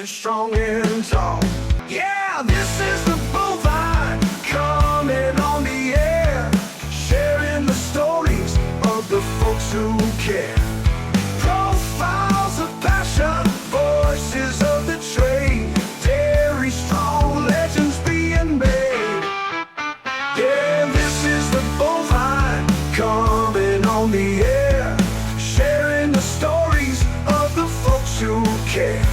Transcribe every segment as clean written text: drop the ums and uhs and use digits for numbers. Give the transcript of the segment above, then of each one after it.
standing strong and tall. Yeah, this is the Bullvine coming on the air, sharing the stories of the folks who care. Profiles of passion, voices of the trade, dairy strong legends being made. Yeah, this is the Bullvine coming on the air, sharing the stories of the folks who care.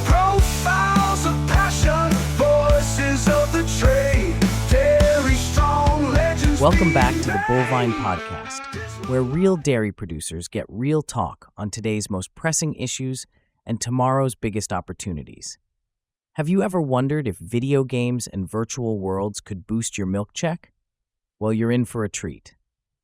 Profiles of passion, voices of the trade, dairy strong legends. Welcome back to the Bullvine Podcast, where real dairy producers get real talk on today's most pressing issues and tomorrow's biggest opportunities. Have you ever wondered if video games and virtual worlds could boost your milk check? Well, you're in for a treat.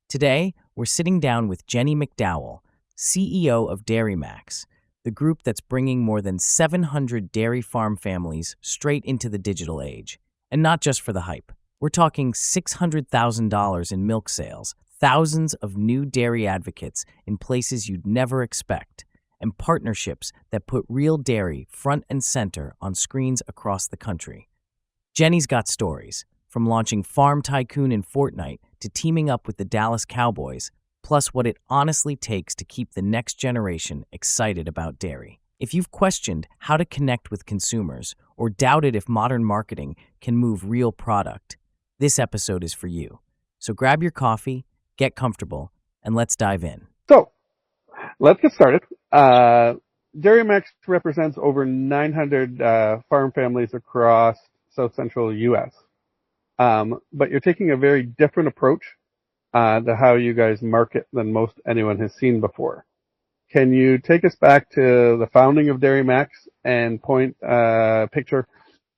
Today, we're sitting down with Jennie McDowell, CEO of Dairy Max, the group that's bringing more than 700 dairy farm families straight into the digital age. And not just for the hype. We're talking $600,000 in milk sales, thousands of new dairy advocates in places you'd never expect, and partnerships that put real dairy front and center on screens across the country. Jennie's got stories, from launching Farm Tycoon in Fortnite to teaming up with the Dallas Cowboys, plus what it honestly takes to keep the next generation excited about dairy. If you've questioned how to connect with consumers or doubted if modern marketing can move real product, this episode is for you. So grab your coffee, get comfortable, and let's dive in. So, let's get started. Dairy Max represents over 900 farm families across South Central U.S. But you're taking a very different approach to how you guys market than most anyone has seen before. Can you take us back to the founding of Dairy Max and point a picture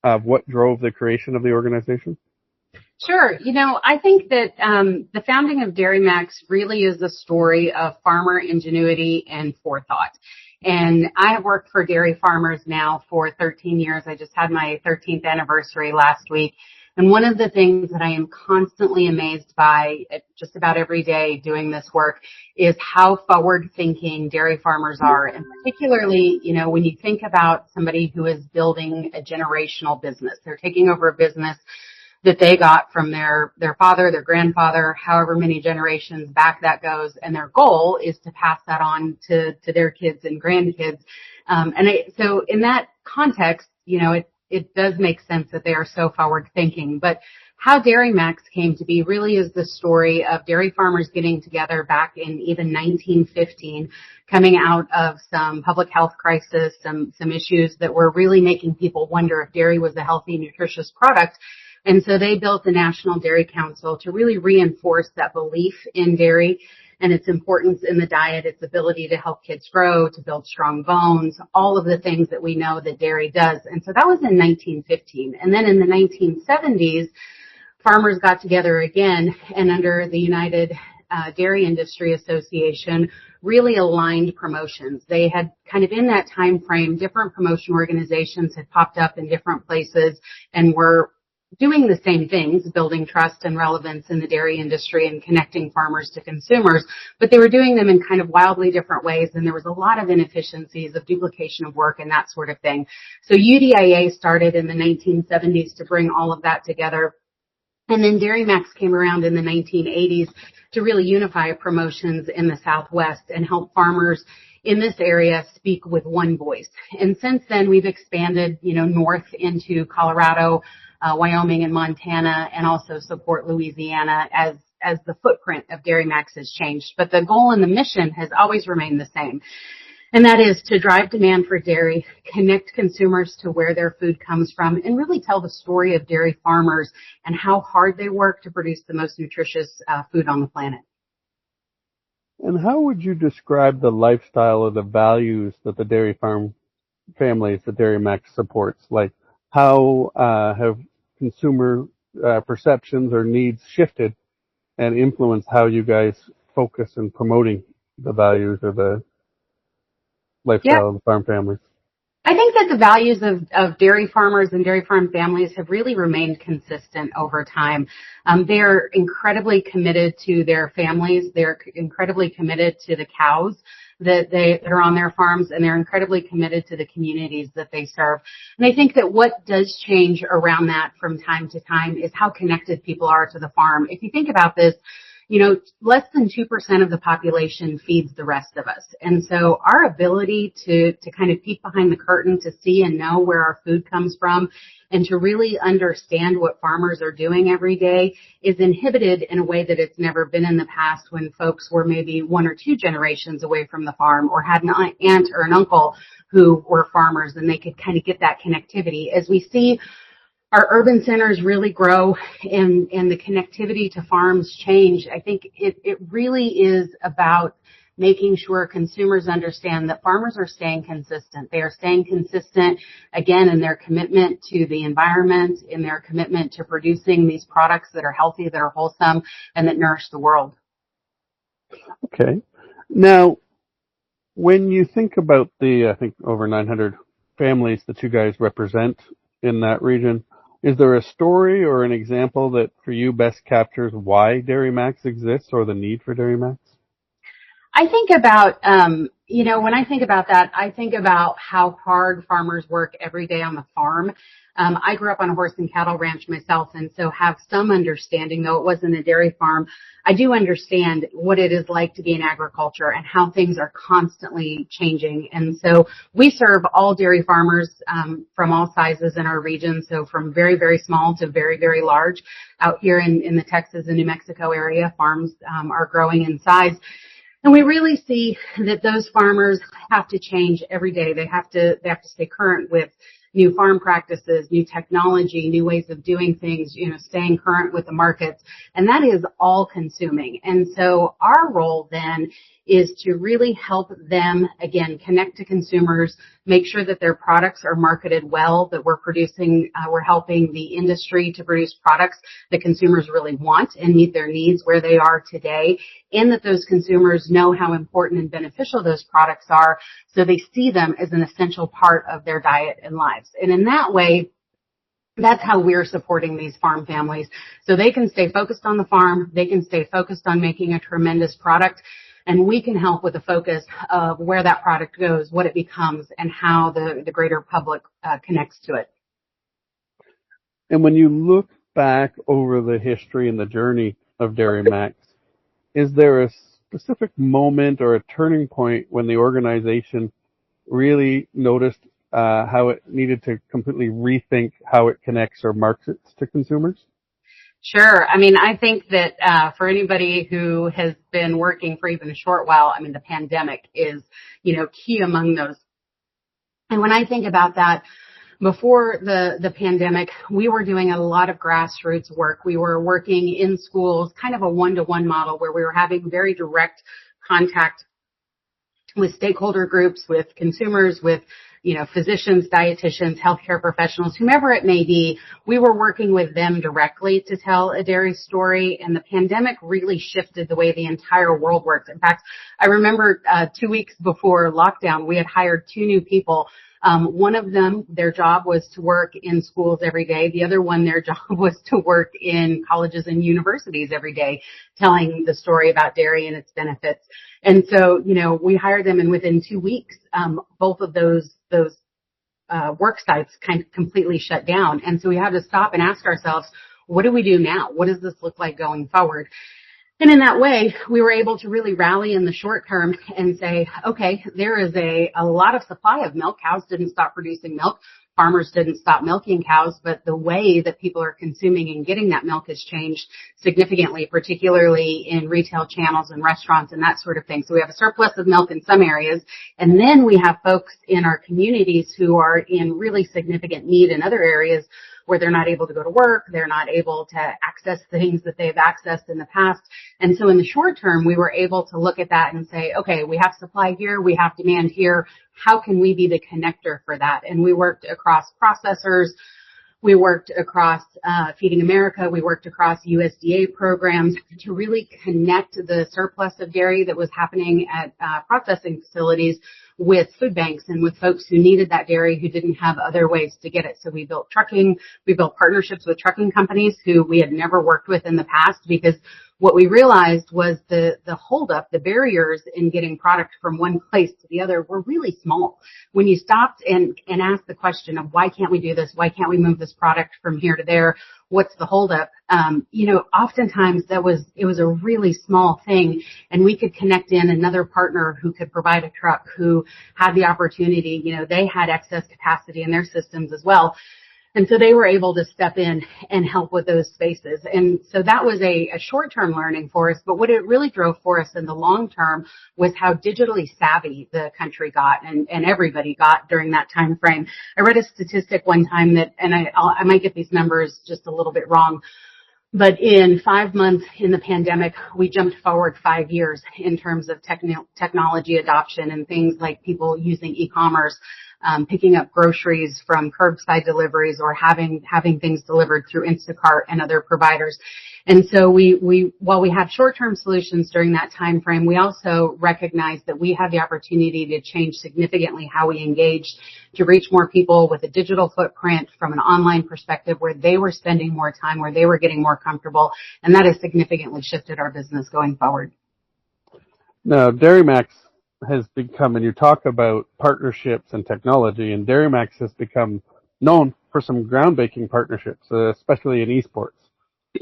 of what drove the creation of the organization? Sure. I think that the founding of Dairy Max really is a story of farmer ingenuity and forethought. And I have worked for dairy farmers now for 13 years. I just had my 13th anniversary last week. And one of the things that I am constantly amazed by just about every day doing this work is how forward-thinking dairy farmers are. And particularly, when you think about somebody who is building a generational business, they're taking over a business that they got from their father, their grandfather, however many generations back that goes. And their goal is to pass that on to their kids and grandkids. So in that context, it does make sense that they are so forward thinking. But how Dairy Max came to be really is the story of dairy farmers getting together back in even 1915, coming out of some public health crisis, some issues that were really making people wonder if dairy was a healthy, nutritious product. And so they built the National Dairy Council to really reinforce that belief in dairy and its importance in the diet, its ability to help kids grow, to build strong bones, all of the things that we know that dairy does. And so that was in 1915. And then in the 1970s, farmers got together again and under the United Dairy Industry Association really aligned promotions. They had kind of in that time frame, different promotion organizations had popped up in different places and were doing the same things, building trust and relevance in the dairy industry and connecting farmers to consumers, but they were doing them in kind of wildly different ways, and there was a lot of inefficiencies of duplication of work and that sort of thing. So UDIA started in the 1970s to bring all of that together, and then Dairy Max came around in the 1980s to really unify promotions in the Southwest and help farmers in this area speak with one voice. And since then, we've expanded, north into Colorado, Wyoming and Montana, and also support Louisiana as the footprint of Dairy Max has changed. But the goal and the mission has always remained the same. And that is to drive demand for dairy, connect consumers to where their food comes from, and really tell the story of dairy farmers and how hard they work to produce the most nutritious food on the planet. And how would you describe the lifestyle or the values that the dairy farm families that Dairy Max supports? Like, how have consumer perceptions or needs shifted and influenced how you guys focus in promoting the values or the lifestyle of the farm families? I think that the values of dairy farmers and dairy farm families have really remained consistent over time. They're incredibly committed to their families. They're incredibly committed to the cows that are on their farms, and they're incredibly committed to the communities that they serve. And I think that what does change around that from time to time is how connected people are to the farm. If you think about this, less than 2% of the population feeds the rest of us. And so our ability to kind of peek behind the curtain to see and know where our food comes from and to really understand what farmers are doing every day is inhibited in a way that it's never been in the past, when folks were maybe 1 or 2 generations away from the farm or had an aunt or an uncle who were farmers, and they could kind of get that connectivity. As we see our urban centers really grow and the connectivity to farms change, I think it really is about making sure consumers understand that farmers are staying consistent. They are staying consistent, again, in their commitment to the environment, in their commitment to producing these products that are healthy, that are wholesome, and that nourish the world. Okay. Now, when you think about the, I think, over 900 families that you guys represent in that region, is there a story or an example that for you best captures why Dairy Max exists or the need for Dairy Max? I think about, when I think about that, I think about how hard farmers work every day on the farm. I grew up on a horse and cattle ranch myself, and so have some understanding, though it wasn't a dairy farm. I do understand what it is like to be in agriculture and how things are constantly changing. And so we serve all dairy farmers from all sizes in our region, so from very, very small to very, very large. Out here in the Texas and New Mexico area, farms are growing in size. And we really see that those farmers have to change every day. They have to stay current with new farm practices, new technology, new ways of doing things, staying current with the markets. And that is all consuming. And so our role then is to really help them, again, connect to consumers, make sure that their products are marketed well, that we're helping the industry to produce products that consumers really want and meet their needs where they are today, and that those consumers know how important and beneficial those products are, so they see them as an essential part of their diet and lives. And in that way, that's how we're supporting these farm families, so they can stay focused on the farm, they can stay focused on making a tremendous product, and we can help with the focus of where that product goes, what it becomes, and how the greater public connects to it. And when you look back over the history and the journey of Dairy Max, is there a specific moment or a turning point when the organization really noticed how it needed to completely rethink how it connects or markets to consumers? Sure. I mean, I think that for anybody who has been working for even a short while, I mean, the pandemic is, key among those. And when I think about that, before the pandemic, we were doing a lot of grassroots work. We were working in schools, kind of a one-to-one model where we were having very direct contact with stakeholder groups, with consumers, with physicians, dietitians, healthcare professionals, whomever it may be. We were working with them directly to tell a dairy story, and the pandemic really shifted the way the entire world works. In fact, I remember 2 weeks before lockdown, we had hired 2 new people. One of them, their job was to work in schools every day. The other one, their job was to work in colleges and universities every day, telling the story about dairy and its benefits. And so, we hired them, and within 2 weeks, both of those work sites kind of completely shut down. And so we had to stop and ask ourselves, what do we do now? What does this look like going forward? And in that way, we were able to really rally in the short term and say, okay, there is a lot of supply of milk. Cows didn't stop producing milk. Farmers didn't stop milking cows, but the way that people are consuming and getting that milk has changed significantly, particularly in retail channels and restaurants and that sort of thing. So we have a surplus of milk in some areas, and then we have folks in our communities who are in really significant need in other areas where they're not able to go to work, they're not able to access things that they've accessed in the past. And so in the short term, we were able to look at that and say, okay, we have supply here, we have demand here. How can we be the connector for that? And we worked across processors. We worked across Feeding America. We worked across USDA programs to really connect the surplus of dairy that was happening at processing facilities with food banks and with folks who needed that dairy who didn't have other ways to get it. So we built trucking. We built partnerships with trucking companies who we had never worked with in the past because what we realized was the holdup, the barriers in getting product from one place to the other were really small. When you stopped and asked the question of why can't we do this? Why can't we move this product from here to there? What's the holdup? Oftentimes it was a really small thing, and we could connect in another partner who could provide a truck, who had the opportunity. They had excess capacity in their systems as well. And so they were able to step in and help with those spaces. And so that was a short-term learning for us. But what it really drove for us in the long term was how digitally savvy the country got and everybody got during that time frame. I read a statistic one time that, and I might get these numbers just a little bit wrong, but in 5 months in the pandemic, we jumped forward 5 years in terms of technology adoption and things like people using e-commerce, picking up groceries from curbside deliveries or having things delivered through Instacart and other providers. And so while we had short-term solutions during that time frame, we also recognized that we had the opportunity to change significantly how we engaged, to reach more people with a digital footprint from an online perspective where they were spending more time, where they were getting more comfortable, and that has significantly shifted our business going forward. Now, DairyMax has become, and you talk about partnerships and technology, and DairyMax has become known for some groundbreaking partnerships, especially in esports.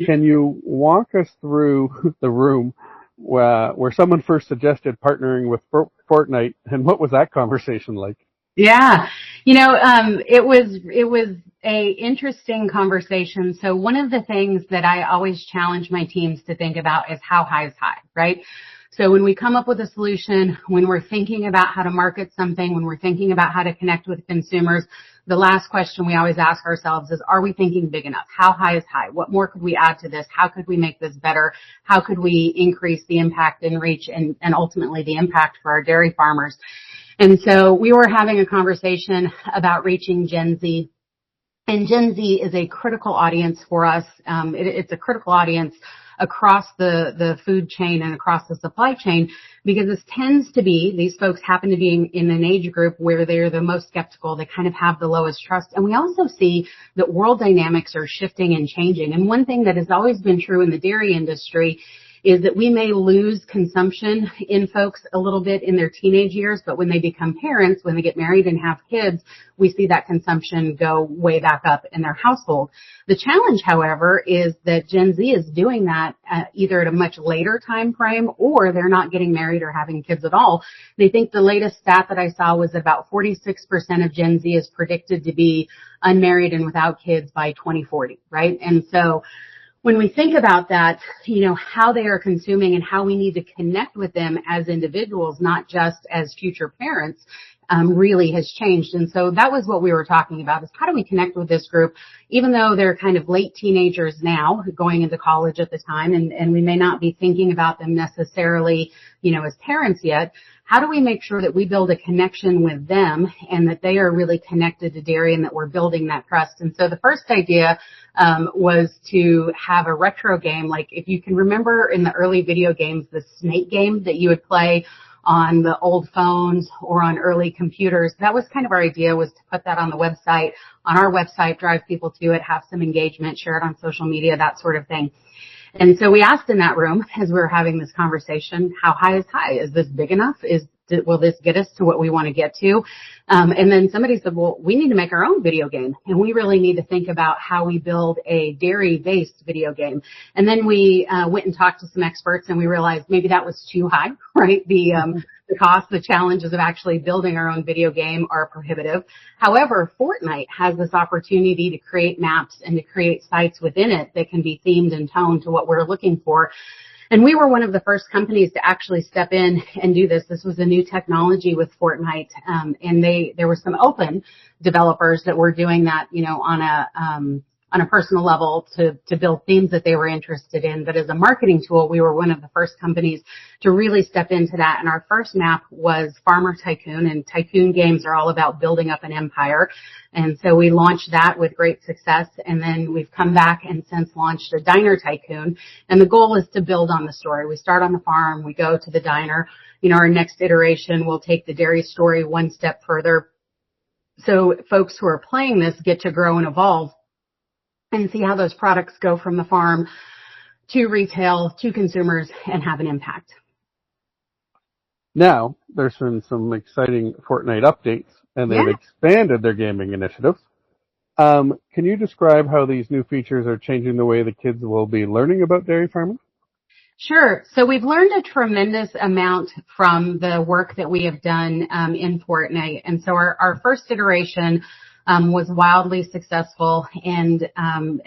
Can you walk us through the room where someone first suggested partnering with Fortnite, and what was that conversation like? Yeah, it was a interesting conversation. So one of the things that I always challenge my teams to think about is how high is high, right? So when we come up with a solution, when we're thinking about how to market something, when we're thinking about how to connect with consumers, the last question we always ask ourselves is, are we thinking big enough? How high is high? What more could we add to this? How could we make this better? How could we increase the impact and reach and ultimately the impact for our dairy farmers? And so we were having a conversation about reaching Gen Z. And Gen Z is a critical audience for us. It's a critical audience across the food chain and across the supply chain, because these folks happen to be in an age group where they're the most skeptical. They kind of have the lowest trust. And we also see that world dynamics are shifting and changing. And one thing that has always been true in the dairy industry is that we may lose consumption in folks a little bit in their teenage years, but when they become parents, when they get married and have kids, we see that consumption go way back up in their household. The challenge, however, is that Gen Z is doing that either at a much later time frame, or they're not getting married or having kids at all. They think the latest stat that I saw was about 46% of Gen Z is predicted to be unmarried and without kids by 2040, right? And so when we think about that, how they are consuming and how we need to connect with them as individuals, not just as future parents, really has changed. And so that was what we were talking about, is how do we connect with this group, even though they're kind of late teenagers now, going into college at the time, and we may not be thinking about them necessarily, as parents yet. How do we make sure that we build a connection with them and that they are really connected to dairy and that we're building that trust? And so the first idea was to have a retro game. Like, if you can remember in the early video games, the snake game that you would play on the old phones or on early computers, that was kind of our idea, was to put that on our website, drive people to it, have some engagement, share it on social media, that sort of thing. And so we asked in that room, as we were having this conversation, how high is high? Is this big enough? Will this get us to what we want to get to? And then somebody said, well, we need to make our own video game, and we really need to think about how we build a dairy-based video game. And then we went and talked to some experts, and we realized maybe that was too high, right? The cost, the challenges of actually building our own video game are prohibitive. However, Fortnite has this opportunity to create maps and to create sites within it that can be themed and toned to what we're looking for. And we were one of the first companies to actually step in and do this. This was a new technology with Fortnite, and there were some open developers that were doing that, on a personal level to build themes that they were interested in. But as a marketing tool, we were one of the first companies to really step into that. And our first map was Farmer Tycoon, and Tycoon games are all about building up an empire. And so we launched that with great success. And then we've come back and since launched a Diner Tycoon. And the goal is to build on the story. We start on the farm, we go to the diner. Our next iteration will take the dairy story one step further. So folks who are playing this get to grow and evolve and see how those products go from the farm to retail, to consumers, and have an impact. Now, there's been some exciting Fortnite updates, and they've expanded their gaming initiatives. Can you describe how these new features are changing the way the kids will be learning about dairy farming? Sure. So we've learned a tremendous amount from the work that we have done in Fortnite. And so our first iteration was wildly successful, and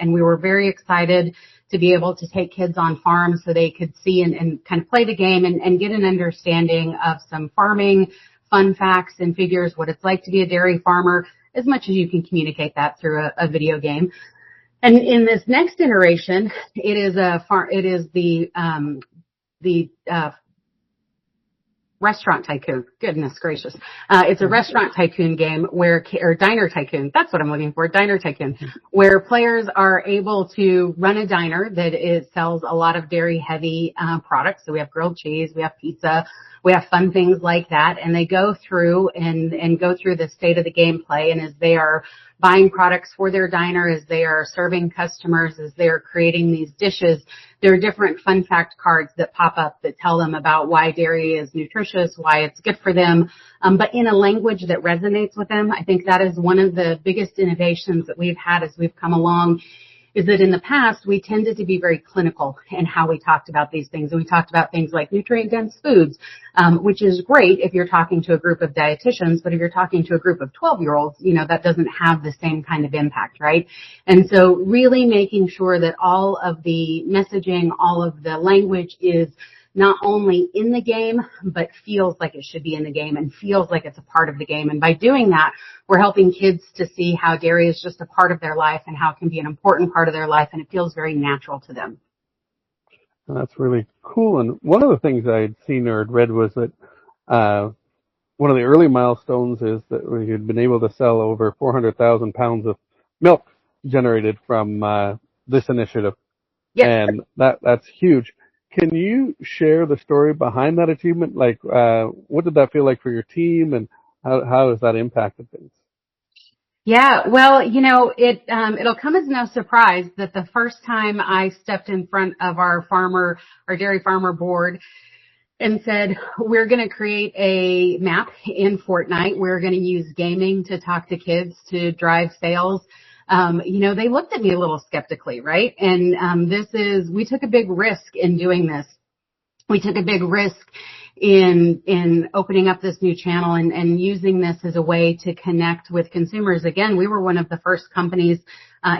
we were very excited to be able to take kids on farms so they could see and kind of play the game and get an understanding of some farming fun facts and figures, what it's like to be a dairy farmer, as much as you can communicate that through a video game. And in this next iteration, it is the Restaurant Tycoon. Goodness gracious. It's a Restaurant Tycoon game or Diner Tycoon. That's what I'm looking for. Diner Tycoon, where players are able to run a diner that sells a lot of dairy heavy, products. So we have grilled cheese, we have pizza, we have fun things like that. And they go through and go through the state of the gameplay. And as they are buying products for their diner, as they are serving customers, as they are creating these dishes, there are different fun fact cards that pop up that tell them about why dairy is nutritious, why it's good for them, but in a language that resonates with them. I think that is one of the biggest innovations that we've had as we've come along, is that in the past, we tended to be very clinical in how we talked about these things. And we talked about things like nutrient-dense foods, which is great if you're talking to a group of dietitians, but if you're talking to a group of 12-year-olds, that doesn't have the same kind of impact, right? And so really making sure that all of the messaging, all of the language is not only in the game, but feels like it should be in the game and feels like it's a part of the game. And by doing that, we're helping kids to see how dairy is just a part of their life and how it can be an important part of their life, and it feels very natural to them. That's really cool. And one of the things I had seen or had read was that one of the early milestones is that we had been able to sell over 400,000 pounds of milk generated from this initiative. Yes. And that's huge. Can you share the story behind that achievement? Like, what did that feel like for your team, and how has that impacted things? Yeah, well, it'll come as no surprise that the first time I stepped in front of our dairy farmer board and said, we're going to create a map in Fortnite. We're going to use gaming to talk to kids to drive sales. They looked at me a little skeptically, right? And we took a big risk in doing this. We took a big risk in opening up this new channel and using this as a way to connect with consumers. Again, we were one of the first companies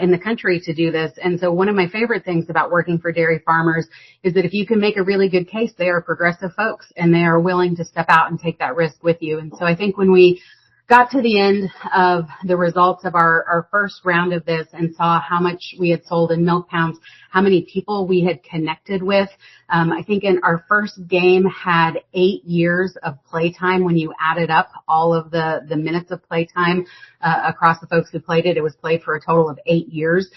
in the country to do this. And so one of my favorite things about working for dairy farmers is that if you can make a really good case, they are progressive folks and they are willing to step out and take that risk with you. And so I think when we got to the end of the results of our first round of this and saw how much we had sold in milk pounds, how many people we had connected with. I think in our first game had 8 years of playtime. When you added up all of the minutes of playtime across the folks who played it, it was played for a total of 8 years.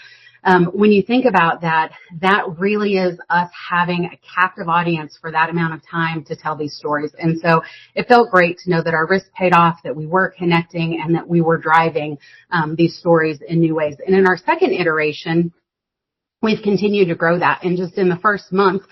When you think about that, that really is us having a captive audience for that amount of time to tell these stories. And so it felt great to know that our risk paid off, that we were connecting, and that we were driving these stories in new ways. And in our second iteration, we've continued to grow that. And just in the first month,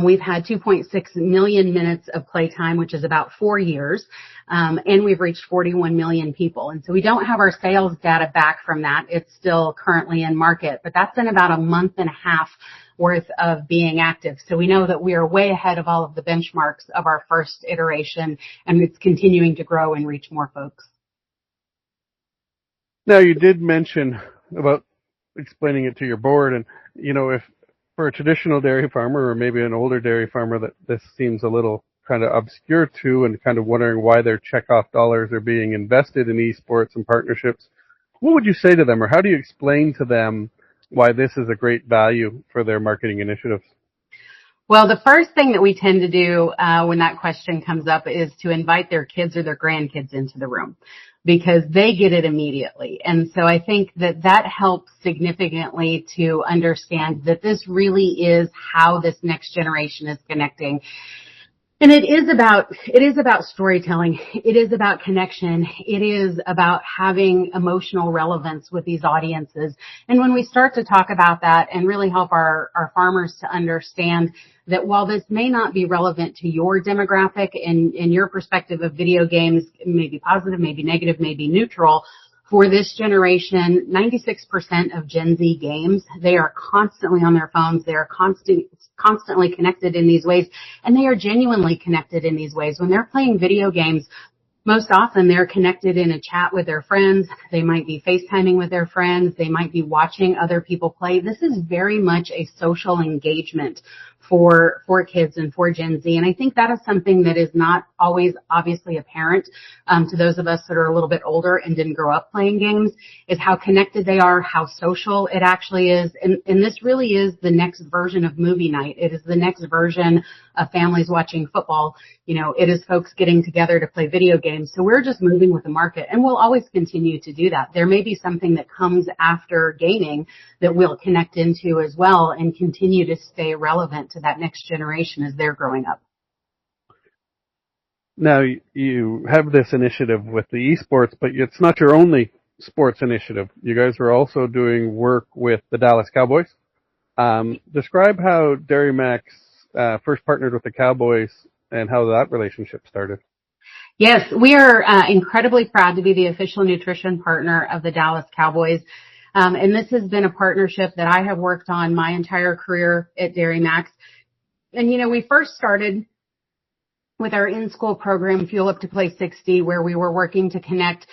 we've had 2.6 million minutes of playtime, which is about 4 years. And we've reached 41 million people. And so we don't have our sales data back from that. It's still currently in market, but that's in about a month and a half worth of being active. So we know that we are way ahead of all of the benchmarks of our first iteration, and it's continuing to grow and reach more folks. Now, you did mention about explaining it to your board, and, if for a traditional dairy farmer or maybe an older dairy farmer that this seems a little kind of obscure to, and kind of wondering why their checkoff dollars are being invested in esports and partnerships, what would you say to them, or how do you explain to them why this is a great value for their marketing initiatives? Well, the first thing that we tend to do when that question comes up is to invite their kids or their grandkids into the room, because they get it immediately. And so I think that helps significantly to understand that this really is how this next generation is connecting. And it is about storytelling. It is about connection. It is about having emotional relevance with these audiences. And when we start to talk about that and really help our farmers to understand that while this may not be relevant to your demographic and your perspective of video games, maybe positive, maybe negative, maybe neutral, for this generation, 96% of Gen Z games, they are constantly on their phones. They are constantly connected in these ways, and they are genuinely connected in these ways. When they're playing video games, most often they're connected in a chat with their friends. They might be FaceTiming with their friends. They might be watching other people play. This is very much a social engagement for kids and for Gen Z. And I think that is something that is not always obviously apparent to those of us that are a little bit older and didn't grow up playing games, is how connected they are, how social it actually is. And this really is the next version of movie night. It is the next version of families watching football. It is folks getting together to play video games. So we're just moving with the market, and we'll always continue to do that. There may be something that comes after gaming that we'll connect into as well and continue to stay relevant to that next generation as they're growing up. Now, you have this initiative with the esports, but it's not your only sports initiative. You guys are also doing work with the Dallas Cowboys. Describe how Dairy Max first partnered with the Cowboys and how that relationship started. Yes, we are incredibly proud to be the official nutrition partner of the Dallas Cowboys. And this has been a partnership that I have worked on my entire career at Dairy Max. And, we first started with our in-school program, Fuel Up to Play 60, where we were working to connect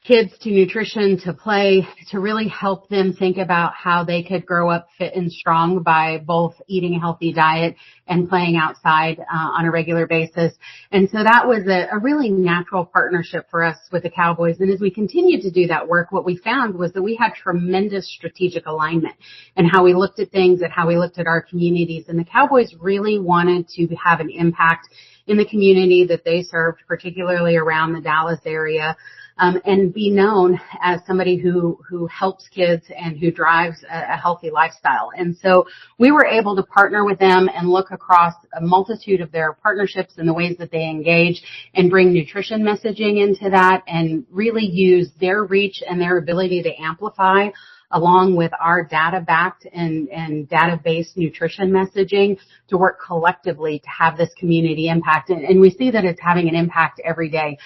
kids to nutrition, to play, to really help them think about how they could grow up fit and strong by both eating a healthy diet and playing outside on a regular basis. And so that was a really natural partnership for us with the Cowboys. And as we continued to do that work, what we found was that we had tremendous strategic alignment in how we looked at things and how we looked at our communities. And the Cowboys really wanted to have an impact in the community that they served, particularly around the Dallas area. And be known as somebody who helps kids and who drives a healthy lifestyle. And so we were able to partner with them and look across a multitude of their partnerships and the ways that they engage and bring nutrition messaging into that and really use their reach and their ability to amplify along with our data-backed and data-based nutrition messaging to work collectively to have this community impact. And we see that it's having an impact every day.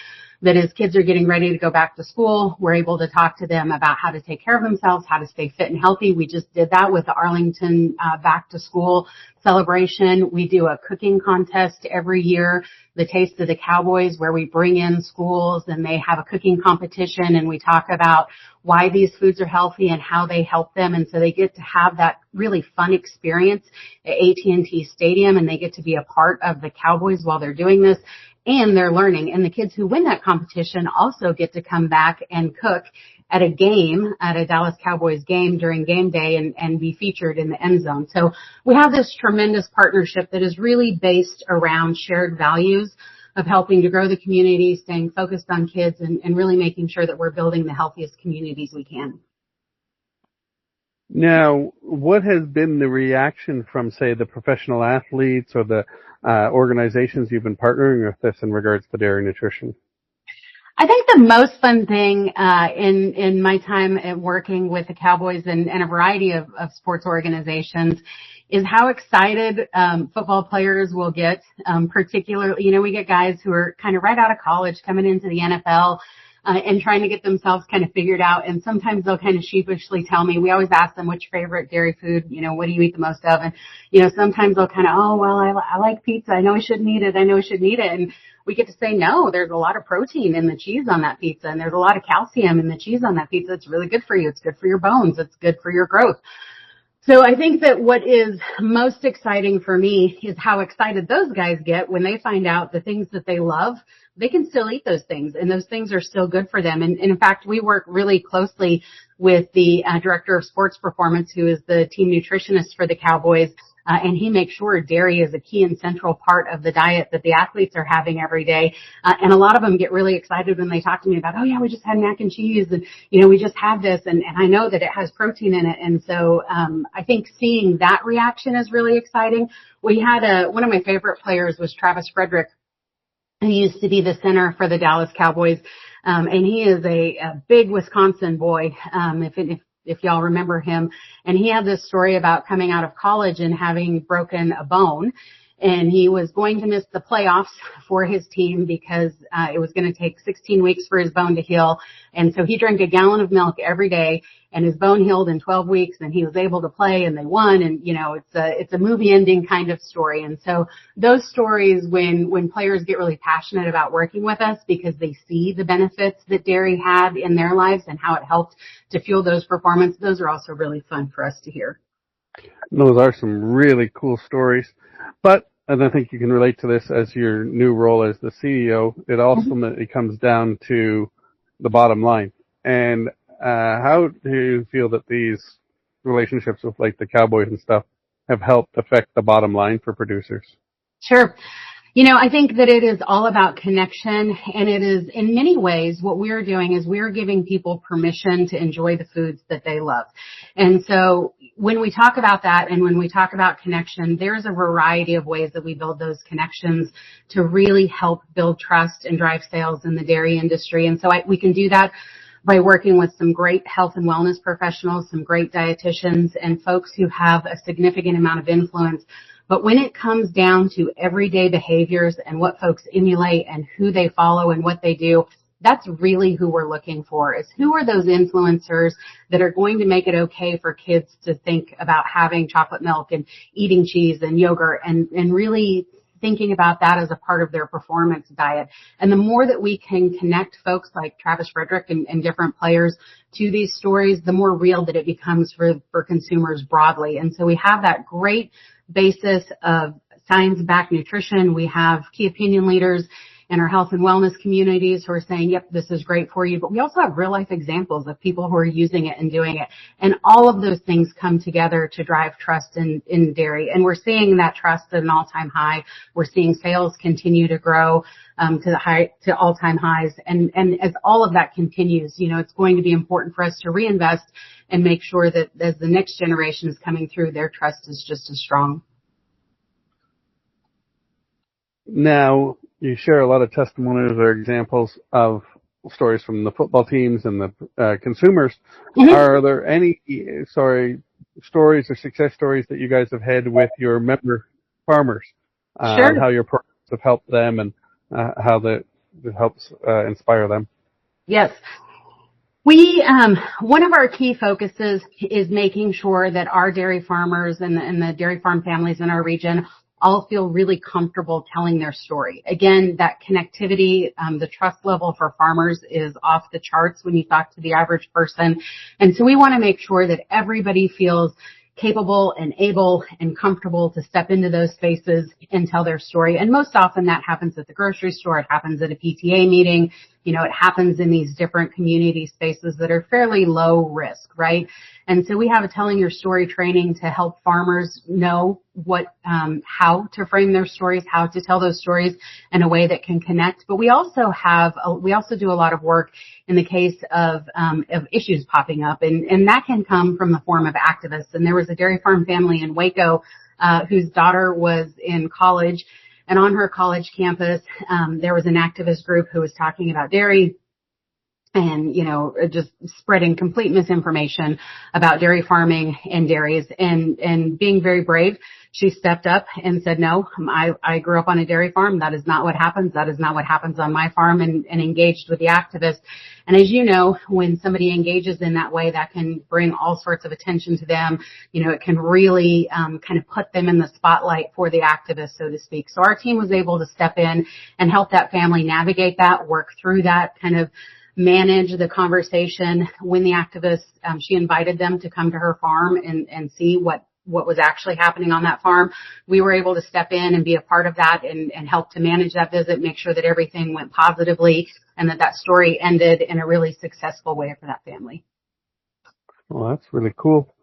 That as kids are getting ready to go back to school, we're able to talk to them about how to take care of themselves, how to stay fit and healthy. We just did that with the Arlington back to school celebration. We do a cooking contest every year, the Taste of the Cowboys, where we bring in schools and they have a cooking competition and we talk about why these foods are healthy and how they help them. And so they get to have that really fun experience at AT&T Stadium, and they get to be a part of the Cowboys while they're doing this. And they're learning. And the kids who win that competition also get to come back and cook at a game, at a Dallas Cowboys game during game day and be featured in the end zone. So we have this tremendous partnership that is really based around shared values of helping to grow the community, staying focused on kids, and really making sure that we're building the healthiest communities we can. Now, what has been the reaction from, say, the professional athletes or the organizations you've been partnering with this in regards to dairy nutrition? I think the most fun thing in my time at working with the Cowboys and a variety of sports organizations is how excited football players will get. Particularly, we get guys who are kind of right out of college coming into the NFL and trying to get themselves kind of figured out. And sometimes they'll kind of sheepishly tell me, we always ask them which favorite dairy food, what do you eat the most of? And, sometimes they'll kind of, oh, well, I like pizza. I know I shouldn't eat it. And we get to say, no, there's a lot of protein in the cheese on that pizza. And there's a lot of calcium in the cheese on that pizza. It's really good for you. It's good for your bones. It's good for your growth. So I think that what is most exciting for me is how excited those guys get when they find out the things that they love, they can still eat those things, and those things are still good for them. And in fact, we work really closely with the director of sports performance, who is the team nutritionist for the Cowboys, and he makes sure dairy is a key and central part of the diet that the athletes are having every day. And a lot of them get really excited when they talk to me about, oh yeah, we just had mac and cheese, and we just had this, and I know that it has protein in it. And so I think seeing that reaction is really exciting. We had one of my favorite players was Travis Frederick, who used to be the center for the Dallas Cowboys. And he is a big Wisconsin boy, if y'all remember him. And he had this story about coming out of college and having broken a bone. And he was going to miss the playoffs for his team because it was going to take 16 weeks for his bone to heal. And so he drank a gallon of milk every day, and his bone healed in 12 weeks, and he was able to play, and they won. And, it's a movie ending kind of story. And so those stories, when players get really passionate about working with us because they see the benefits that dairy had in their lives and how it helped to fuel those performance, those are also really fun for us to hear. Those are some really cool stories. But, and I think you can relate to this as your new role as the CEO, it ultimately comes down to the bottom line. And how do you feel that these relationships with like the Cowboys and stuff have helped affect the bottom line for producers? Sure. I think that it is all about connection, and it is in many ways what we're doing is we're giving people permission to enjoy the foods that they love. And so when we talk about that and when we talk about connection, there's a variety of ways that we build those connections to really help build trust and drive sales in the dairy industry. And so we can do that by working with some great health and wellness professionals, some great dietitians, and folks who have a significant amount of influence. But when it comes down to everyday behaviors and what folks emulate and who they follow and what they do, that's really who we're looking for, is who are those influencers that are going to make it okay for kids to think about having chocolate milk and eating cheese and yogurt and really thinking about that as a part of their performance diet. And the more that we can connect folks like Travis Frederick and different players to these stories, the more real that it becomes for consumers broadly. And so we have that great basis of science-backed nutrition. We have key opinion leaders in our health and wellness communities who are saying, yep, this is great for you. But we also have real life examples of people who are using it and doing it. And all of those things come together to drive trust in dairy. And we're seeing that trust at an all-time high. We're seeing sales continue to grow to all-time highs. And as all of that continues, it's going to be important for us to reinvest and make sure that as the next generation is coming through, their trust is just as strong. Now, you share a lot of testimonials or examples of stories from the football teams and the consumers. Mm-hmm. Are there any, stories or success stories that you guys have had with your member farmers? Sure. And how your programs have helped them and how it helps inspire them? Yes. One of our key focuses is making sure that our dairy farmers and the dairy farm families in our region all feel really comfortable telling their story. Again, that connectivity, the trust level for farmers is off the charts when you talk to the average person. And so we want to make sure that everybody feels capable and able and comfortable to step into those spaces and tell their story. And most often that happens at the grocery store. It happens at a PTA meeting. It happens in these different community spaces that are fairly low risk, right? And so we have a telling your story training to help farmers know how to frame their stories, how to tell those stories in a way that can connect. But we also do a lot of work in the case of issues popping up, and that can come from the form of activists. And there was a dairy farm family in Waco, whose daughter was in college, and on her college campus, there was an activist group who was talking about dairy and, just spreading complete misinformation about dairy farming and dairies, and being very brave. She stepped up and said, no, I grew up on a dairy farm. That is not what happens. That is not what happens on my farm, and engaged with the activists. And as you know, when somebody engages in that way, that can bring all sorts of attention to them. It can really kind of put them in the spotlight for the activists, so to speak. So our team was able to step in and help that family navigate that, work through that, kind of manage the conversation. When the activist, she invited them to come to her farm and see what was actually happening on that farm. We were able to step in and be a part of that and help to manage that visit, make sure that everything went positively and that story ended in a really successful way for that family. Well, that's really cool.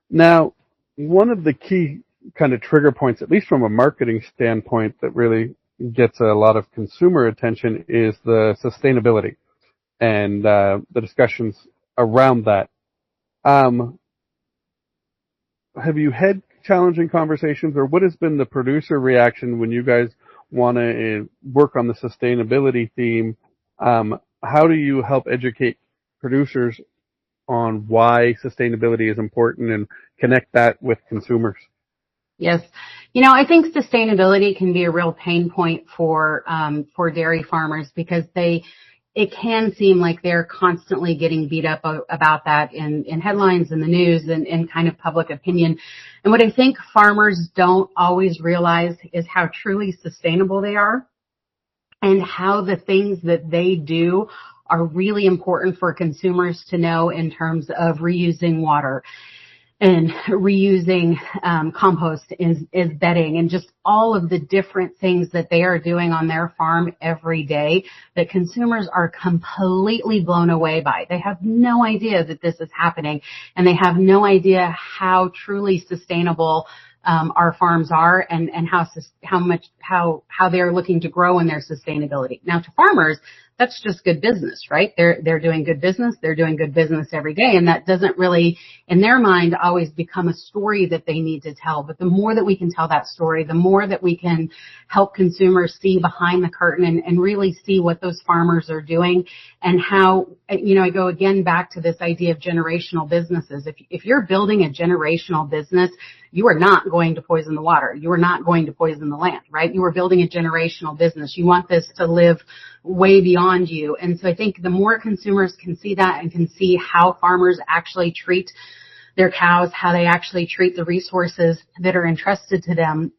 Now, one of the key kind of trigger points, at least from a marketing standpoint, that really gets a lot of consumer attention is the sustainability and the discussions around that. Have you had challenging conversations, or what has been the producer reaction when you guys want to work on the sustainability theme? How do you help educate producers on why sustainability is important and connect that with consumers? Yes. I think sustainability can be a real pain point for dairy farmers because it can seem like they're constantly getting beat up about that in headlines in the news and in kind of public opinion. And what I think farmers don't always realize is how truly sustainable they are and how the things that they do are really important for consumers to know in terms of reusing water and reusing compost is bedding and just all of the different things that they are doing on their farm every day that consumers are completely blown away by. They have no idea that this is happening, and they have no idea how truly sustainable our farms are and how they're looking to grow in their sustainability. Now, to farmers, that's just good business, right? They're doing good business. They're doing good business every day. And that doesn't really, in their mind, always become a story that they need to tell. But the more that we can tell that story, the more that we can help consumers see behind the curtain and really see what those farmers are doing and how, I go again back to this idea of generational businesses. If you're building a generational business, you are not going to poison the water. You are not going to poison the land, right? You are building a generational business. You want this to live way beyond you. And so I think the more consumers can see that and can see how farmers actually treat their cows, how they actually treat the resources that are entrusted to them,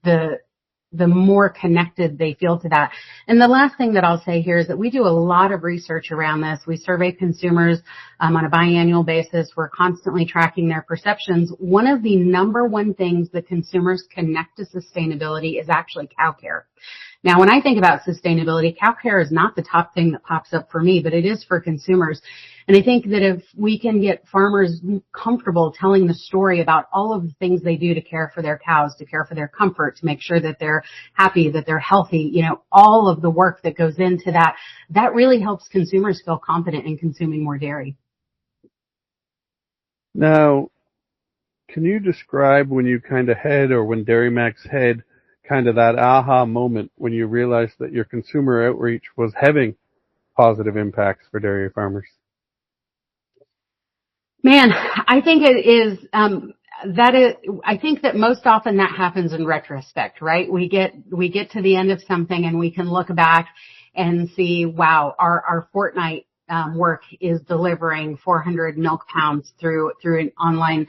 the more connected they feel to that. And the last thing that I'll say here is that we do a lot of research around this. We survey consumers on a biannual basis. We're constantly tracking their perceptions. One of the number one things that consumers connect to sustainability is actually cow care. Now, when I think about sustainability, cow care is not the top thing that pops up for me, but it is for consumers. And I think that if we can get farmers comfortable telling the story about all of the things they do to care for their cows, to care for their comfort, to make sure that they're happy, that they're healthy, all of the work that goes into that, that really helps consumers feel confident in consuming more dairy. Now, can you describe when you kind of had, or when Dairy Max had, kind of that aha moment when you realized that your consumer outreach was having positive impacts for dairy farmers? Man, I think it is, I think that most often that happens in retrospect, right? We get to the end of something and we can look back and see, wow, our Fortnite work is delivering 400 milk pounds through an online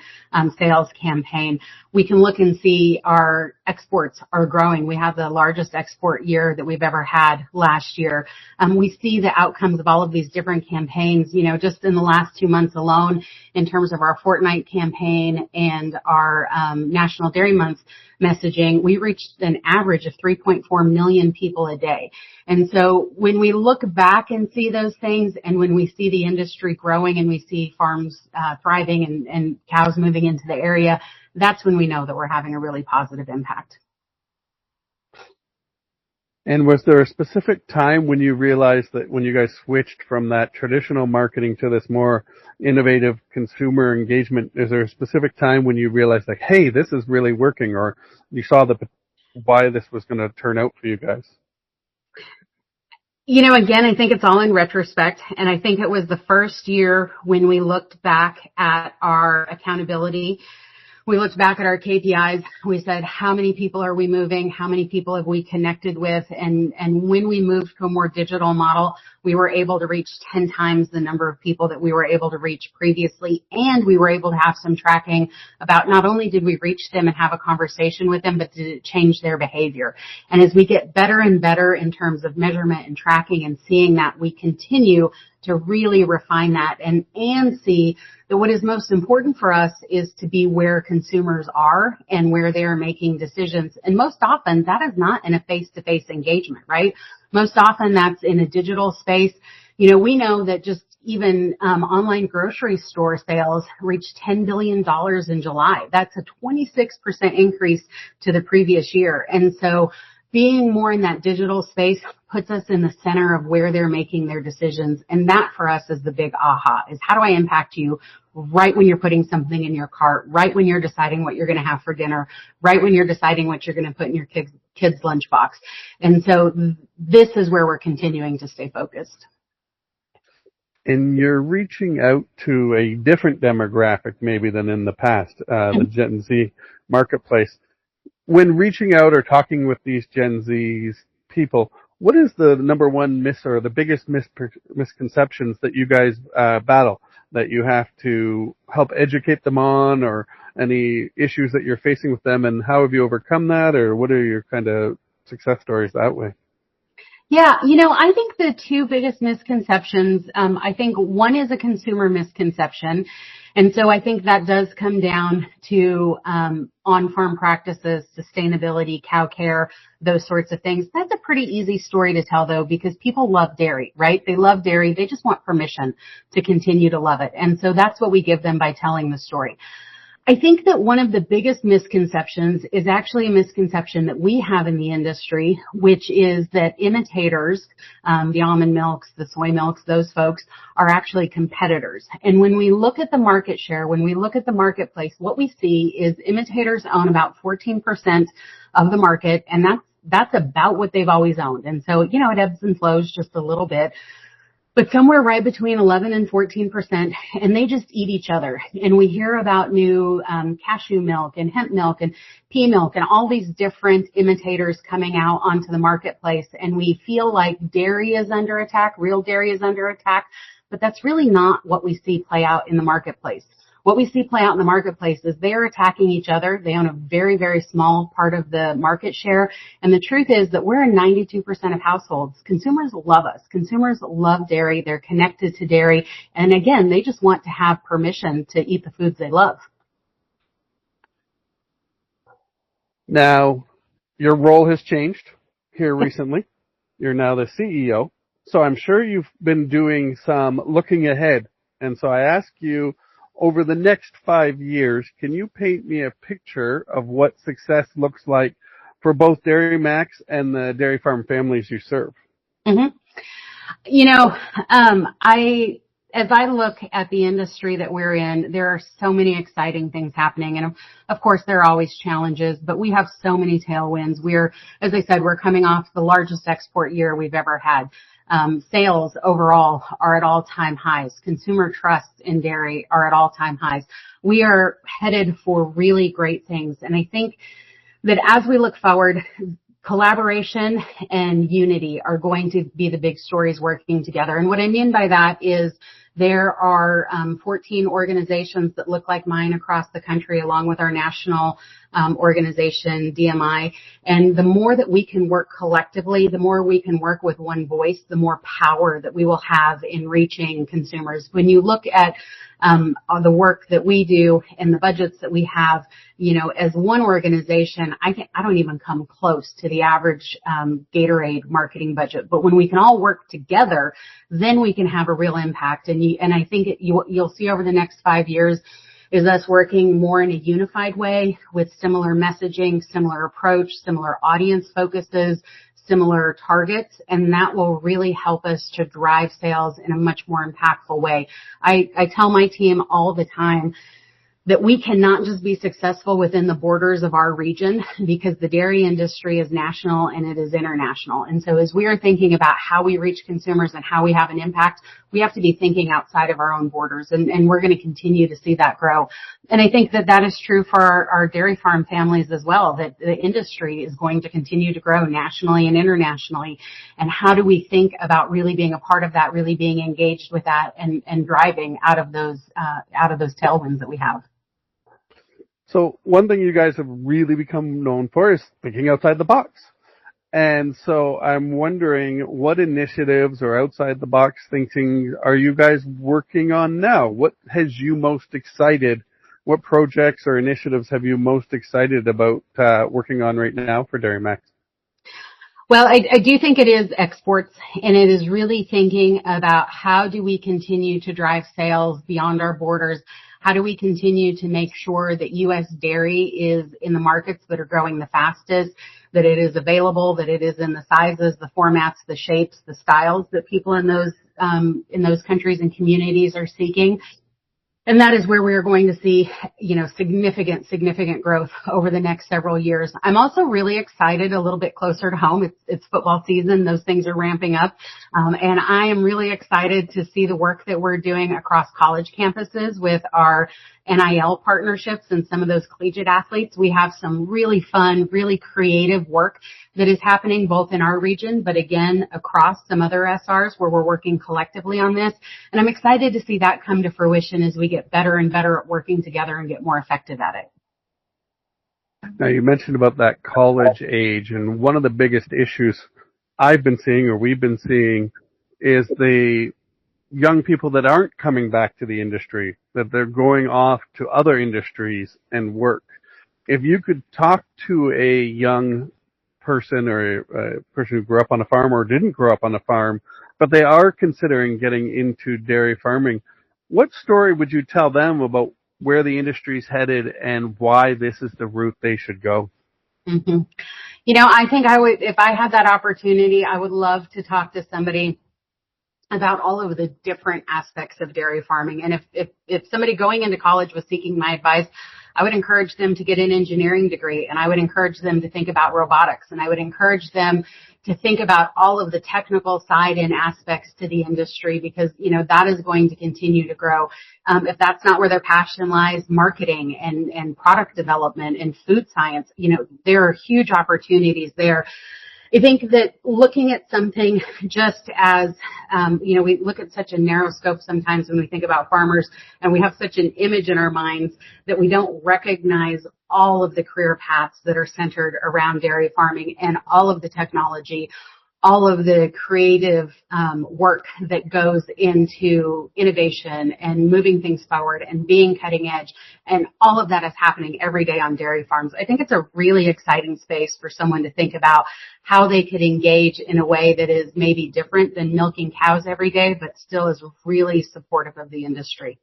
sales campaign. We can look and see our exports are growing. We have the largest export year that we've ever had last year. We see the outcomes of all of these different campaigns, just in the last 2 months alone in terms of our Fortnite campaign and our National Dairy Month messaging. We reached an average of 3.4 million people a day. And so when we look back and see those things, and when we see the industry growing and we see farms thriving and cows moving into the area, that's when we know that we're having a really positive impact. And was there a specific time when you realized that when you guys switched from that traditional marketing to this more innovative consumer engagement, is there a specific time when you realized like, hey, this is really working, or you saw why this was going to turn out for you guys? Again, I think it's all in retrospect, and I think it was the first year when we looked back at our accountability. We looked back at our KPIs. We said, how many people are we moving? How many people have we connected with? And when we moved to a more digital model, we were able to reach 10 times the number of people that we were able to reach previously. And we were able to have some tracking about not only did we reach them and have a conversation with them, but did it change their behavior? And as we get better and better in terms of measurement and tracking and seeing that, we continue to really refine that and see that what is most important for us is to be where consumers are and where they are making decisions. And most often that is not in a face-to-face engagement, right? Most often that's in a digital space. We know that just even online grocery store sales reached $10 billion in July. That's a 26% increase to the previous year. And so being more in that digital space puts us in the center of where they're making their decisions. And that for us is the big aha, is how do I impact you right when you're putting something in your cart, right when you're deciding what you're going to have for dinner, right when you're deciding what you're going to put in your kid's lunchbox. And so this is where we're continuing to stay focused. And you're reaching out to a different demographic maybe than in the past, the Gen Z marketplace. When reaching out or talking with these Gen Z's people, what is the number one or the biggest misconceptions that you guys battle, that you have to help educate them on, or any issues that you're facing with them, and how have you overcome that, or what are your kind of success stories that way? Yeah, I think the two biggest misconceptions, I think one is a consumer misconception. And so I think that does come down to on-farm practices, sustainability, cow care, those sorts of things. That's a pretty easy story to tell, though, because people love dairy, right? They love dairy. They just want permission to continue to love it. And so that's what we give them by telling the story. I think that one of the biggest misconceptions is actually a misconception that we have in the industry, which is that imitators, the almond milks, the soy milks, those folks are actually competitors. And when we look at the market share, when we look at the marketplace, what we see is imitators own about 14% of the market, and that's about what they've always owned. And so, it ebbs and flows just a little bit. But somewhere right between 11 and 14%, and they just eat each other. And we hear about new cashew milk and hemp milk and pea milk and all these different imitators coming out onto the marketplace. And we feel like dairy is under attack, real dairy is under attack, but that's really not what we see play out in the marketplace. What we see play out in the marketplace is they're attacking each other. They own a very, very small part of the market share. And the truth is that we're in 92% of households. Consumers love us. Consumers love dairy. They're connected to dairy. And again, they just want to have permission to eat the foods they love. Now, your role has changed here recently. You're now the CEO. So I'm sure you've been doing some looking ahead. And so I ask you, over the next 5 years, can you paint me a picture of what success looks like for both Dairy Max and the dairy farm families you serve? Mm-hmm. As I look at the industry that we're in, there are so many exciting things happening. And of course, there are always challenges, but we have so many tailwinds. As I said, we're coming off the largest export year we've ever had. Sales overall are at all-time highs. Consumer trust in dairy are at all-time highs. We are headed for really great things. And I think that as we look forward, collaboration and unity are going to be the big stories working together. And what I mean by that is there are 14 organizations that look like mine across the country, along with our national organization, DMI. And the more that we can work collectively, the more we can work with one voice, the more power that we will have in reaching consumers. When you look at the work that we do and the budgets that we have, as one organization, I don't even come close to the average Gatorade marketing budget. But when we can all work together, then we can have a real impact. And I think you'll see over the next 5 years is us working more in a unified way with similar messaging, similar approach, similar audience focuses, similar targets, and that will really help us to drive sales in a much more impactful way. I tell my team all the time that we cannot just be successful within the borders of our region, because the dairy industry is national and it is international. And so as we are thinking about how we reach consumers and how we have an impact, we have to be thinking outside of our own borders, and we're going to continue to see that grow. And I think that is true for our dairy farm families as well, that the industry is going to continue to grow nationally and internationally. And how do we think about really being a part of that, really being engaged with that, and driving out of those tailwinds that we have? So one thing you guys have really become known for is thinking outside the box. And so I'm wondering, what initiatives or outside the box thinking are you guys working on now? What has you most excited? What projects or initiatives have you most excited about working on right now for Dairy Max? Well, I do think it is exports, and it is really thinking about how do we continue to drive sales beyond our borders? How do we continue to make sure that U.S. dairy is in the markets that are growing the fastest, that it is available, that it is in the sizes, the formats, the shapes, the styles that people in those countries and communities are seeking? And that is where we are going to see, significant growth over the next several years. I'm also really excited a little bit closer to home. It's football season. Those things are ramping up. And I am really excited to see the work that we're doing across college campuses with our NIL partnerships and some of those collegiate athletes. We have some really fun, really creative work that is happening both in our region, but again, across some other SRs where we're working collectively on this. And I'm excited to see that come to fruition as we get better and better at working together and get more effective at it. Now, you mentioned about that college age, and one of the biggest issues I've been seeing, or we've been seeing, is the young people that aren't coming back to the industry, that they're going off to other industries and work. If you could talk to a young person or a person who grew up on a farm or didn't grow up on a farm, but they are considering getting into dairy farming, what story would you tell them about where the industry's headed and why this is the route they should go? Mm-hmm. I think if I had that opportunity, I would love to talk to somebody about all of the different aspects of dairy farming. And if somebody going into college was seeking my advice, I would encourage them to get an engineering degree, and I would encourage them to think about robotics, and I would encourage them to think about all of the technical side and aspects to the industry, because, that is going to continue to grow. If that's not where their passion lies, marketing and product development and food science, there are huge opportunities there. I think that looking at something just as, we look at such a narrow scope sometimes when we think about farmers, and we have such an image in our minds that we don't recognize all of the career paths that are centered around dairy farming and all of the technology, all of the creative work that goes into innovation and moving things forward and being cutting edge. And all of that is happening every day on dairy farms. I think it's a really exciting space for someone to think about how they could engage in a way that is maybe different than milking cows every day, but still is really supportive of the industry.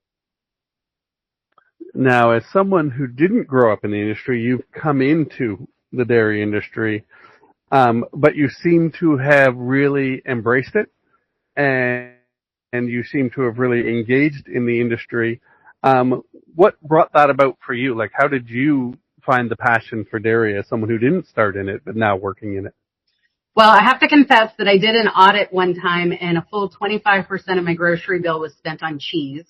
Now, as someone who didn't grow up in the industry, you've come into the dairy industry. But you seem to have really embraced it, and you seem to have really engaged in the industry. What brought that about for you? Like, how did you find the passion for dairy as someone who didn't start in it but now working in it? Well, I have to confess that I did an audit one time, and a full 25% of my grocery bill was spent on cheese.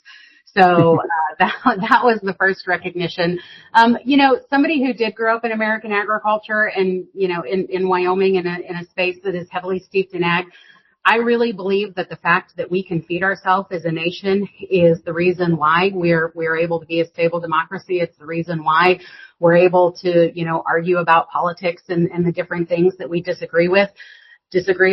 So that was the first recognition. Somebody who did grow up in American agriculture and, in Wyoming in a space that is heavily steeped in ag, I really believe that the fact that we can feed ourselves as a nation is the reason why we're able to be a stable democracy. It's the reason why we're able to, argue about politics and the different things that we disagree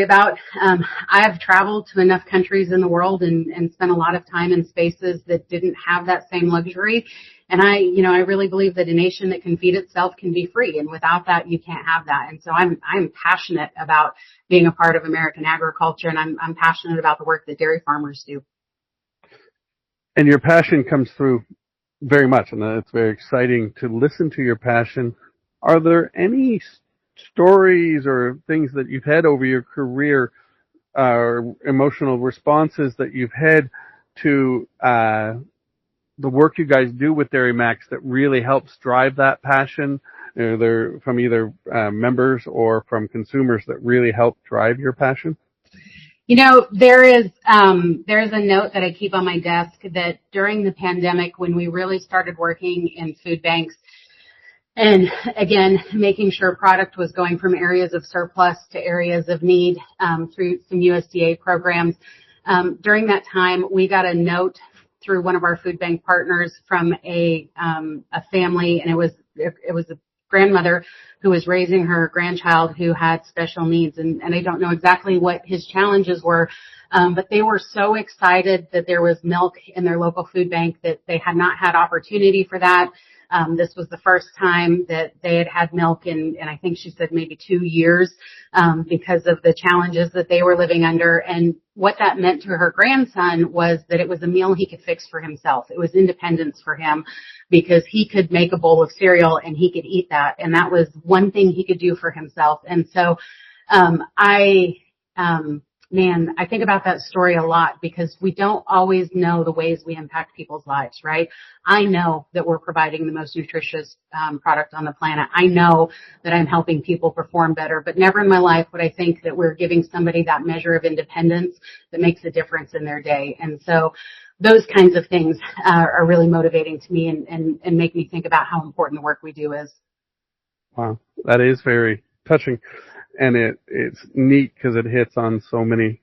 about. I have traveled to enough countries in the world and spent a lot of time in spaces that didn't have that same luxury. And I really believe that a nation that can feed itself can be free. And without that, you can't have that. And so I'm passionate about being a part of American agriculture, and I'm passionate about the work that dairy farmers do. And your passion comes through very much, and it's very exciting to listen to your passion. Are there any stories or things that you've had over your career, or emotional responses that you've had to the work you guys do with Dairy Max that really helps drive that passion? They're from either members or from consumers that really help drive your passion? There's a note that I keep on my desk that during the pandemic, when we really started working in food banks, and again, making sure product was going from areas of surplus to areas of need through some USDA programs. During that time, we got a note through one of our food bank partners from a family, and it was a grandmother who was raising her grandchild who had special needs, and I don't know exactly what his challenges were, but they were so excited that there was milk in their local food bank that they had not had opportunity for that. This was the first time that they had had milk in, and I think she said maybe 2 years, because of the challenges that they were living under. And what that meant to her grandson was that it was a meal he could fix for himself. It was independence for him because he could make a bowl of cereal and he could eat that. And that was one thing he could do for himself. And so, I think about that story a lot because we don't always know the ways we impact people's lives, right? I know that we're providing the most nutritious product on the planet. I know that I'm helping people perform better, but never in my life would I think that we're giving somebody that measure of independence that makes a difference in their day. And so those kinds of things are really motivating to me and make me think about how important the work we do is. Wow, that is very touching. And it's neat because it hits on so many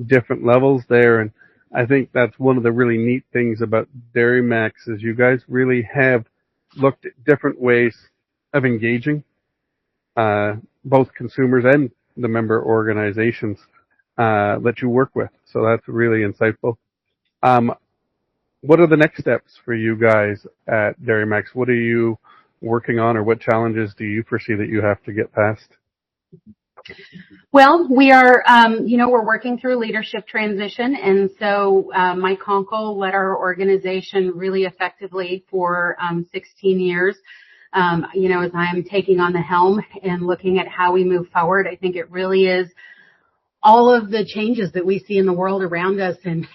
different levels there. And I think that's one of the really neat things about Dairy Max is you guys really have looked at different ways of engaging both consumers and the member organizations that you work with. So that's really insightful. What are the next steps for you guys at Dairy Max? What are you working on, or what challenges do you foresee that you have to get past? Well, we are, we're working through leadership transition. And so, Mike Conkle led our organization really effectively for, 16 years. As I am taking on the helm and looking at how we move forward, I think it really is all of the changes that we see in the world around us and,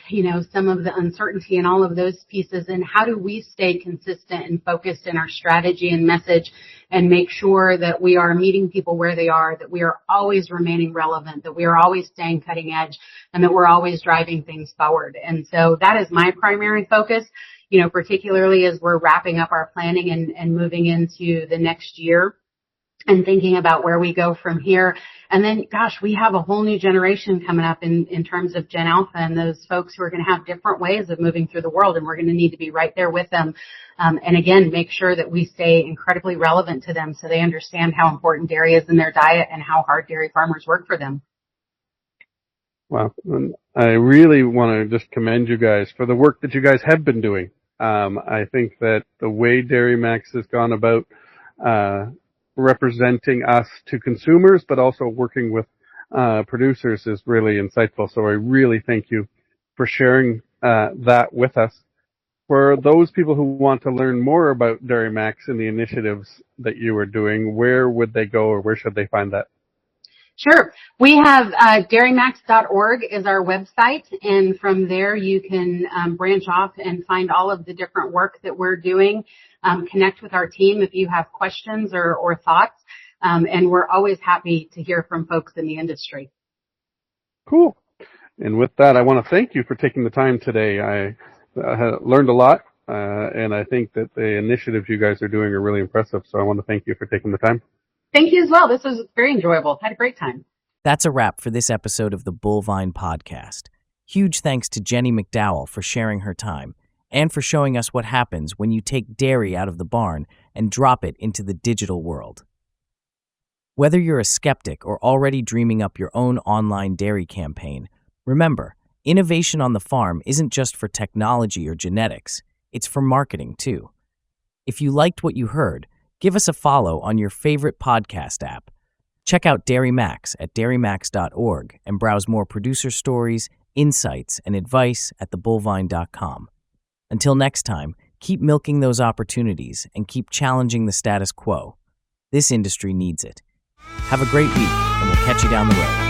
some of the uncertainty and all of those pieces. And how do we stay consistent and focused in our strategy and message and make sure that we are meeting people where they are, that we are always remaining relevant, that we are always staying cutting edge, and that we're always driving things forward. And so that is my primary focus, particularly as we're wrapping up our planning and moving into the next year and thinking about where we go from here. And then, we have a whole new generation coming up in terms of Gen Alpha and those folks who are going to have different ways of moving through the world, and we're going to need to be right there with them. And again, make sure that we stay incredibly relevant to them so they understand how important dairy is in their diet and how hard dairy farmers work for them. Wow. And I really want to just commend you guys for the work that you guys have been doing. I think that the way Dairy Max has gone about representing us to consumers, but also working with producers is really insightful. So I really thank you for sharing that with us. For those people who want to learn more about Dairy Max and the initiatives that you are doing, where would they go or where should they find that? Sure. We have dairymax.org is our website, and from there you can branch off and find all of the different work that we're doing. Connect with our team if you have questions or thoughts, and we're always happy to hear from folks in the industry. Cool. And with that, I want to thank you for taking the time today. I learned a lot, and I think that the initiatives you guys are doing are really impressive, so I want to thank you for taking the time. Thank you as well. This was very enjoyable. Had a great time. That's a wrap for this episode of the Bullvine Podcast. Huge thanks to Jennie McDowell for sharing her time and for showing us what happens when you take dairy out of the barn and drop it into the digital world. Whether you're a skeptic or already dreaming up your own online dairy campaign, remember, innovation on the farm isn't just for technology or genetics, it's for marketing too. If you liked what you heard, give us a follow on your favorite podcast app. Check out Dairy Max at dairymax.org and browse more producer stories, insights, and advice at thebullvine.com. Until next time, keep milking those opportunities and keep challenging the status quo. This industry needs it. Have a great week, and we'll catch you down the road.